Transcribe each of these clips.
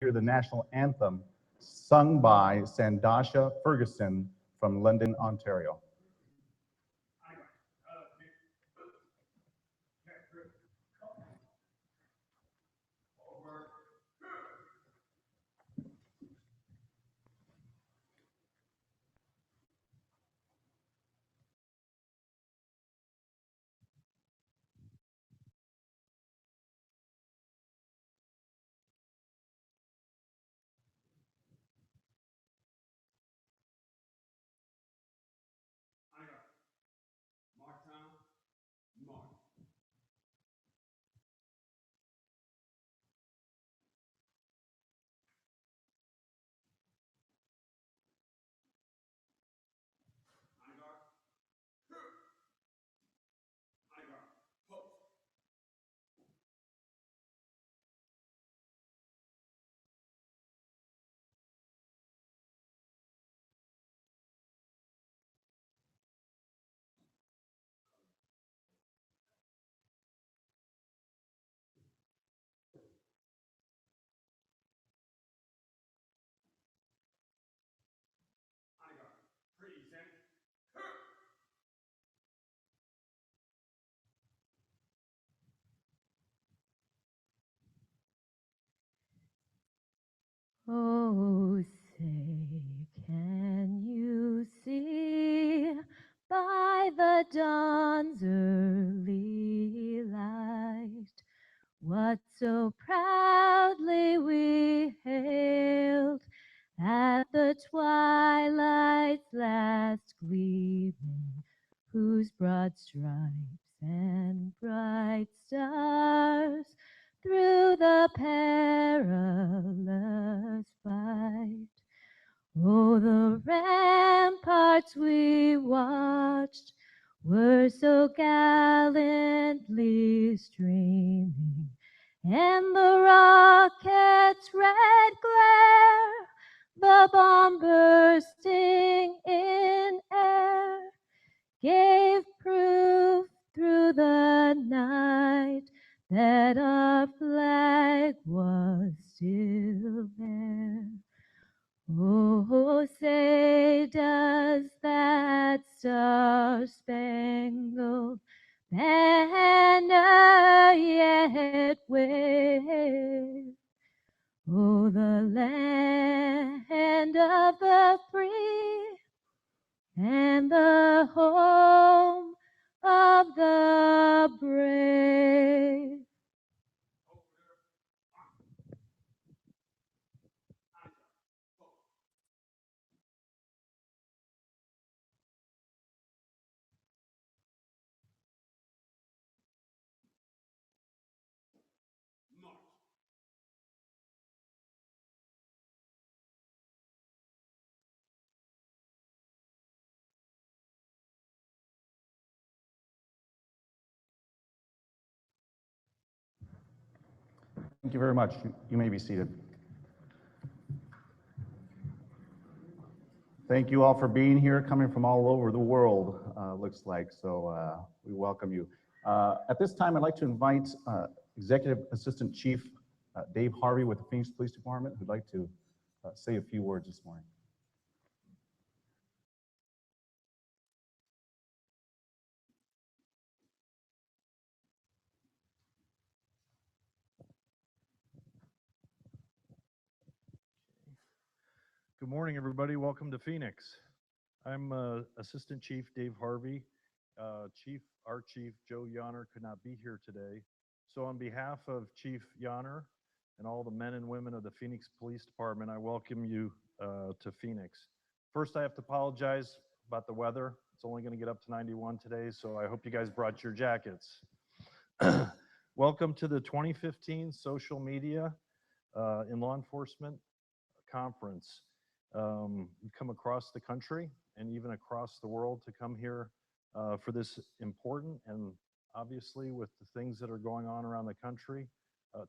hear the national anthem sung by Sandasha Ferguson from London, Ontario. Oh, say, can you see by the dawn's early light what so proudly we hailed at the twilight's last gleaming, whose broad stripes and bright stars through the perilous fight. Oh, the ramparts we watched were so gallantly streaming, and the rocket's red glare, the bomb bursting in air, gave proof through the night that our flag was still there. Oh, say, does that star-spangled banner yet wave? Oh, the land of the free and the home of the brave. Thank you very much. You may be seated. Thank you all for being here, coming from all over the world, looks like, so we welcome you. At this time, I'd like to invite Executive Assistant Chief Dave Harvey with the Phoenix Police Department, who'd like to say a few words this morning. Good morning, everybody. Welcome to Phoenix. I'm Assistant Chief Dave Harvey. Our Chief Joe Yahner could not be here today. So on behalf of Chief Yahner and all the men and women of the Phoenix Police Department, I welcome you to Phoenix. First, I have to apologize about the weather. It's only going to get up to 91 today, so I hope you guys brought your jackets. Welcome to the 2015 Social Media in Law Enforcement Conference. You come across the country and even across the world to come here for this important and obviously with the things that are going on around the country,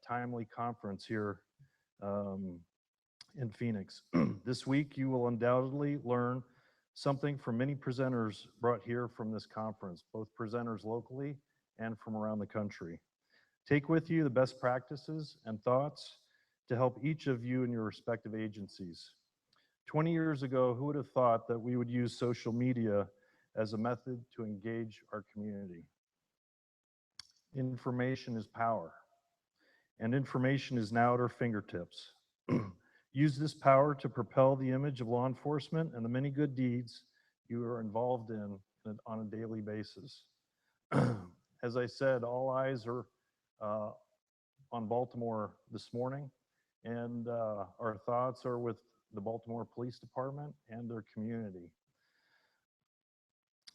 timely conference here in Phoenix. This week you will undoubtedly learn something from many presenters brought here from this conference, both presenters locally and from around the country. Take with you the best practices and thoughts to help each of you in your respective agencies. 20 years ago, who would have thought that we would use social media as a method to engage our community? Information is power, and information is now at our fingertips. Use this power to propel the image of law enforcement and the many good deeds you are involved in on a daily basis. As I said, all eyes are on Baltimore this morning, and our thoughts are with the Baltimore Police Department and their community.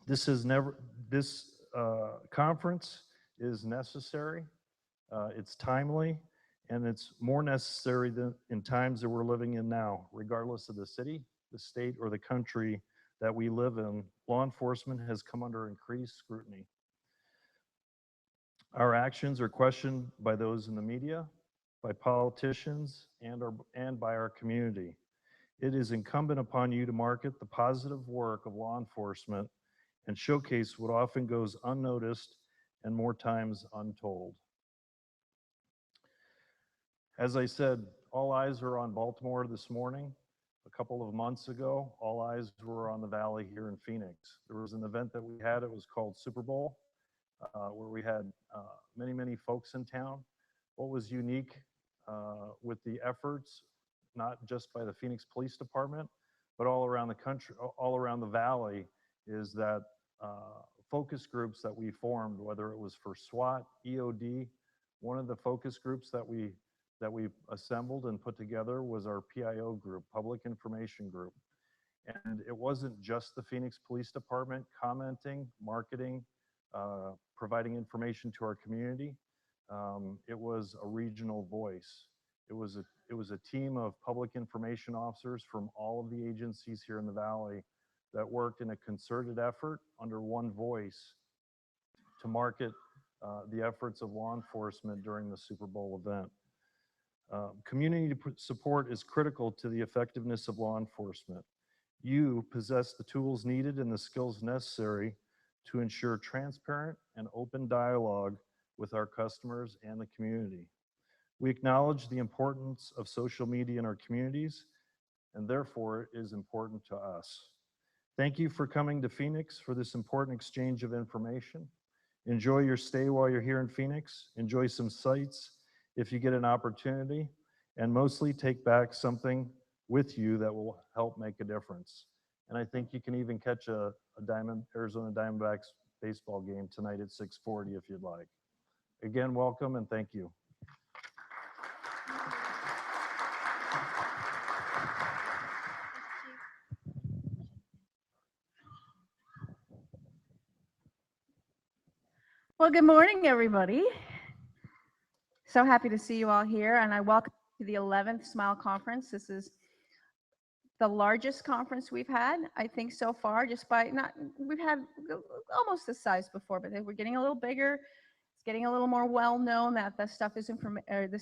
This conference is necessary, it's timely, and it's more necessary than in times that we're living in now. Regardless of the city, the state, or the country that we live in, law enforcement has come under increased scrutiny. Our actions are questioned by those in the media, by politicians, and by our community. It is incumbent upon you to market the positive work of law enforcement and showcase what often goes unnoticed and more times untold. As I said, all eyes are on Baltimore this morning. A couple of months ago, all eyes were on the Valley here in Phoenix. There was an event that we had, it was called Super Bowl, where we had many folks in town. What was unique with the efforts, not just by the Phoenix Police Department, but all around the country, all around the Valley, is that focus groups that we formed, whether it was for SWAT, EOD, one of the focus groups that we assembled and put together was our PIO group, Public Information Group. And it wasn't just the Phoenix Police Department commenting, marketing, providing information to our community. It was a regional voice. It was a team of public information officers from all of the agencies here in the Valley that worked in a concerted effort under one voice to market the efforts of law enforcement during the Super Bowl event. Community support is critical to the effectiveness of law enforcement. You possess the tools needed and the skills necessary to ensure transparent and open dialogue with our customers and the community. We acknowledge the importance of social media in our communities, and therefore it is important to us. Thank you for coming to Phoenix for this important exchange of information. Enjoy your stay while you're here in Phoenix. Enjoy some sights if you get an opportunity, and mostly take back something with you that will help make a difference. And I think you can even catch a Arizona Diamondbacks baseball game tonight at 6:40 if you'd like. Again, welcome and thank you. Well, good morning, everybody. So happy to see you all here, and I welcome you to the 11th Smile Conference. This is the largest conference we've had, I think, so far. We've had almost this size before, but we're getting a little bigger. It's getting a little more well-known that this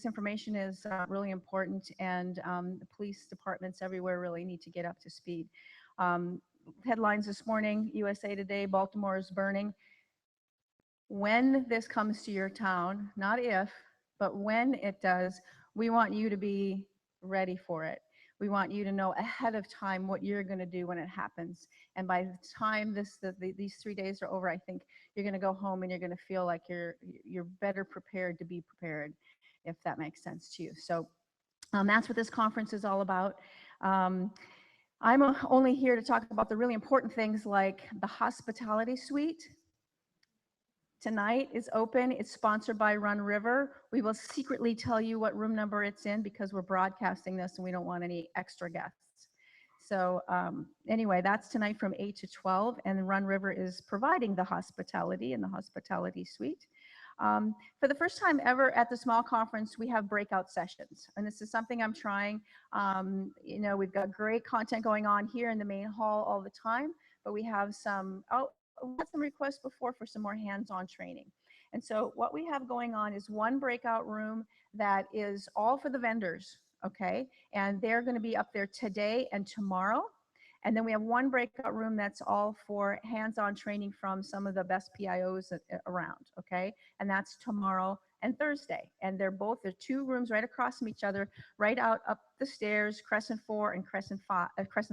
information is really important, and the police departments everywhere really need to get up to speed. Headlines this morning: USA Today, Baltimore is burning. When this comes to your town, not if, but when it does, we want you to be ready for it. We want you to know ahead of time what you're going to do when it happens. And by the time these 3 days are over, I think you're going to go home and you're going to feel like you're better prepared to be prepared, if that makes sense to you. So that's what this conference is all about. I'm only here to talk about the really important things like the hospitality suite. Tonight is open. It's sponsored by Run River. We will secretly tell you what room number it's in because we're broadcasting this and we don't want any extra guests. So anyway, that's tonight from 8 to 12, and Run River is providing the hospitality in the hospitality suite. For the first time ever at the Small Conference, we have breakout sessions, and this is something I'm trying. We've got great content going on here in the main hall all the time, but we have we had some requests before for some more hands-on training. And so what we have going on is one breakout room that is all for the vendors, okay? And they're going to be up there today and tomorrow. And then we have one breakout room that's all for hands-on training from some of the best PIOs around, okay? And that's tomorrow and Thursday. And they're 2 rooms right across from each other, right out up the stairs, Crescent 4 and Crescent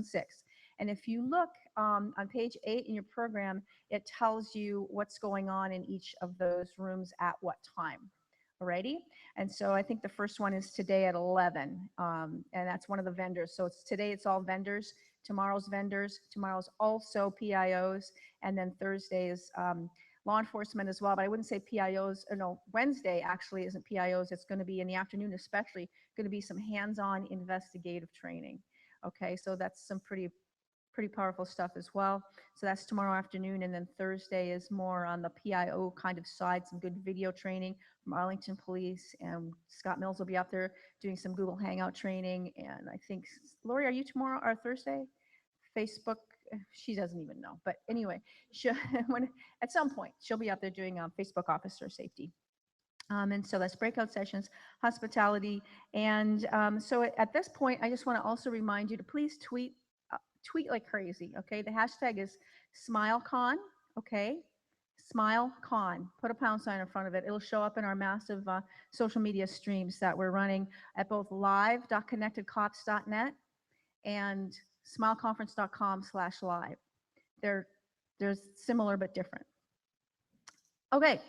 6. And if you look on page 8 in your program, it tells you what's going on in each of those rooms at what time. Alrighty? And so I think the first one is today at 11, and that's one of the vendors. So today it's all vendors, tomorrow's vendors, tomorrow's also PIOs, and then Thursday is law enforcement as well. But I wouldn't say PIOs, or no, Wednesday actually isn't PIOs. It's going to be in the afternoon, especially going to be some hands-on investigative training. Okay, so that's some pretty powerful stuff as well. So that's tomorrow afternoon, and then Thursday is more on the PIO kind of side, some good video training from Arlington Police, and Scott Mills will be out there doing some Google Hangout training. And I think, Lauri, are you tomorrow or Thursday? Facebook, she doesn't even know. But anyway, at some point, she'll be out there doing Facebook officer safety. And so that's breakout sessions, hospitality. And so at this point, I just want to also remind you to please tweet like crazy, okay? The hashtag is SmileCon, okay? SmileCon. Put a # in front of it. It'll show up in our massive social media streams that we're running at both live.connectedcops.net and smileconference.com/live. They're similar but different. Okay.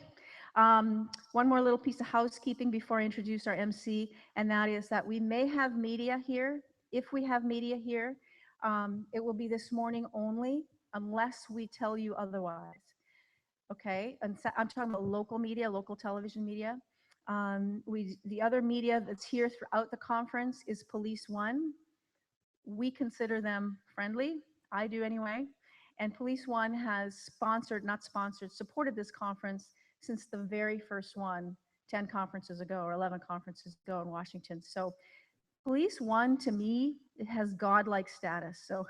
One more little piece of housekeeping before I introduce our MC, and that is that we may have media here. If we have media here, it will be this morning only, unless we tell you otherwise. Okay, and so I'm talking about local media, local television media. The other media that's here throughout the conference is Police One. We consider them friendly. I do anyway. And Police One has supported this conference since the very first one, 10 conferences ago or 11 conferences ago in Washington. So Police One, to me, it has godlike status. So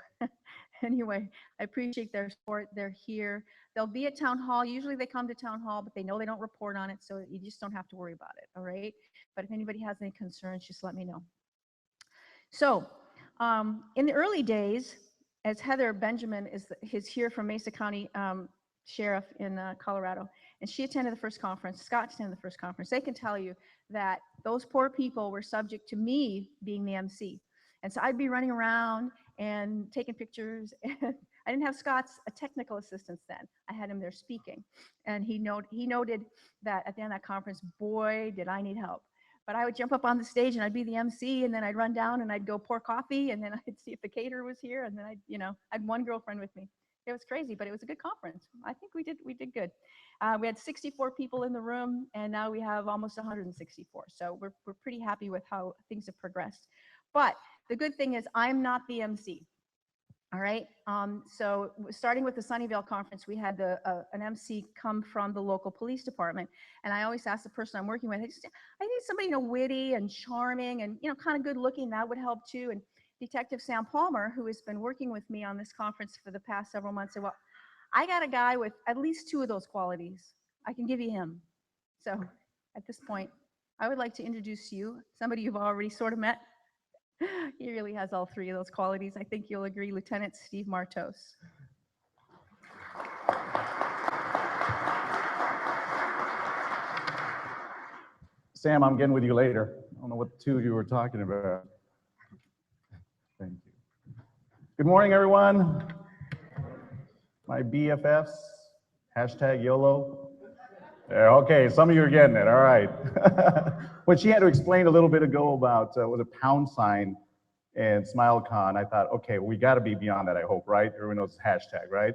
anyway, I appreciate their support. They're here. They'll be at town hall. Usually they come to town hall, but they know they don't report on it, so you just don't have to worry about it, all right? But if anybody has any concerns, just let me know. So in the early days, as Heather Benjamin is here from Mesa County Sheriff in Colorado, and she attended the first conference, Scott attended the first conference, they can tell you that those poor people were subject to me being the MC. And so I'd be running around and taking pictures, and I didn't have Scott's technical assistance then. I had him there speaking. And he noted that at the end of that conference, boy, did I need help. But I would jump up on the stage and I'd be the MC, and then I'd run down and I'd go pour coffee, and then I'd see if the caterer was here, and then I had one girlfriend with me. It was crazy, but it was a good conference. I think we did good. We had 64 people in the room, and now we have almost 164. So we're pretty happy with how things have progressed. But the good thing is I'm not the MC. All right. So starting with the Sunnyvale conference, we had an MC come from the local police department, and I always ask the person I'm working with, I need somebody witty and charming and kind of good looking. That would help too. And Detective Sam Palmer, who has been working with me on this conference for the past several months, said, well, I got a guy with at least 2 of those qualities. I can give you him. So at this point, I would like to introduce you, somebody you've already sort of met. He really has all 3 of those qualities. I think you'll agree, Lieutenant Steve Martos. Sam, I'm getting with you later. I don't know what the 2 of you were talking about. Thank you. Good morning, everyone. My BFFs, hashtag YOLO. Yeah, okay, some of you are getting it, all right. When she had to explain a little bit ago about what a # and SmileCon, I thought, okay, we got to be beyond that, I hope, right? Everyone knows hashtag, right?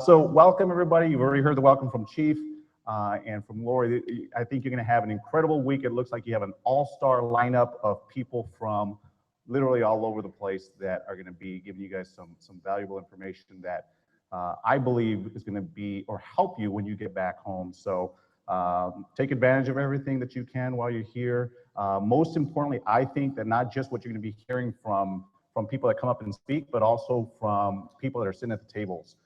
So welcome, everybody. You've already heard the welcome from Chief and from Lauri. I think you're going to have an incredible week. It looks like you have an all-star lineup of people from literally all over the place that are going to be giving you guys some valuable information that I believe is going to be or help you when you get back home. So take advantage of everything that you can while you're here. Most importantly, I think that not just what you're going to be hearing from people that come up and speak, but also from people that are sitting at the tables.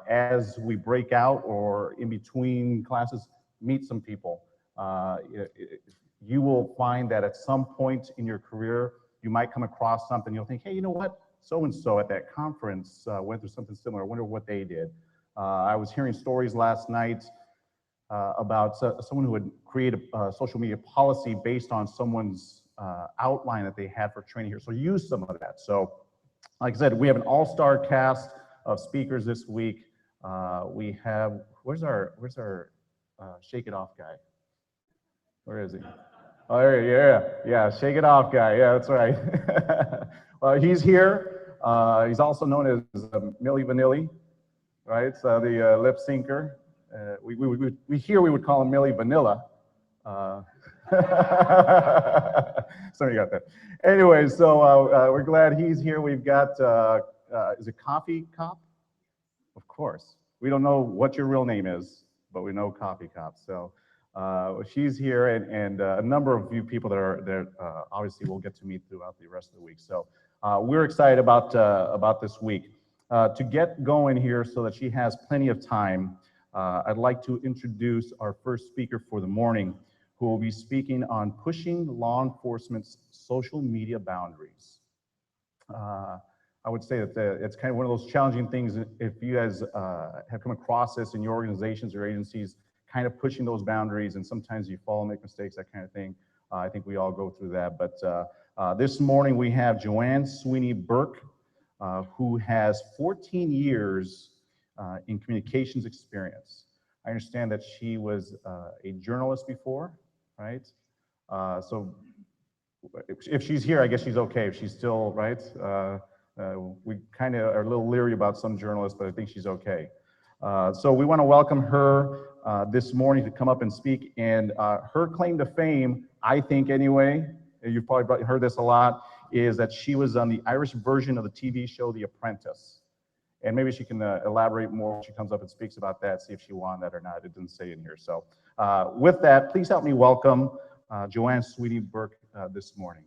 As we break out or in between classes, meet some people. You will find that at some point in your career, you might come across something, you'll think, hey, you know what? So-and-so at that conference went through something similar. I wonder what they did. I was hearing stories last night. about someone who would create a social media policy based on someone's outline that they had for training here. So use some of that. So like I said, we have an all-star cast of speakers this week. We have, where's our Shake It Off guy? Where is he? Oh, yeah, Shake It Off guy. Yeah, that's right. Well, he's here. He's also known as Milli Vanilli, right? So the lip syncer. We would call him Milli Vanilla. Somebody got that. Anyway, so we're glad he's here. We've got, is it Coffee Cop? Of course. We don't know what your real name is, but we know Coffee Cop. So she's here, and a number of you people that are obviously we'll get to meet throughout the rest of the week. So we're excited about this week. To get going here so that she has plenty of time, I'd like to introduce our first speaker for the morning, who will be speaking on pushing law enforcement's social media boundaries. I would say that it's kind of one of those challenging things if you guys have come across this in your organizations or agencies, kind of pushing those boundaries, and sometimes you fall and make mistakes, that kind of thing. I think we all go through that. But this morning we have Joanne Sweeney Burke, who has 14 years in communications experience. I understand that she was a journalist before, right? So if she's here, I guess she's okay. If she's still, right? We kind of are a little leery about some journalists, but I think she's okay. So we want to welcome her this morning to come up and speak. And her claim to fame, I think anyway, you've probably heard this a lot, is that she was on the Irish version of the TV show The Apprentice. And maybe she can elaborate more when she comes up and speaks about that, see if she won that or not. It didn't say in here. So with that, please help me welcome Joanne Sweeney Burke this morning.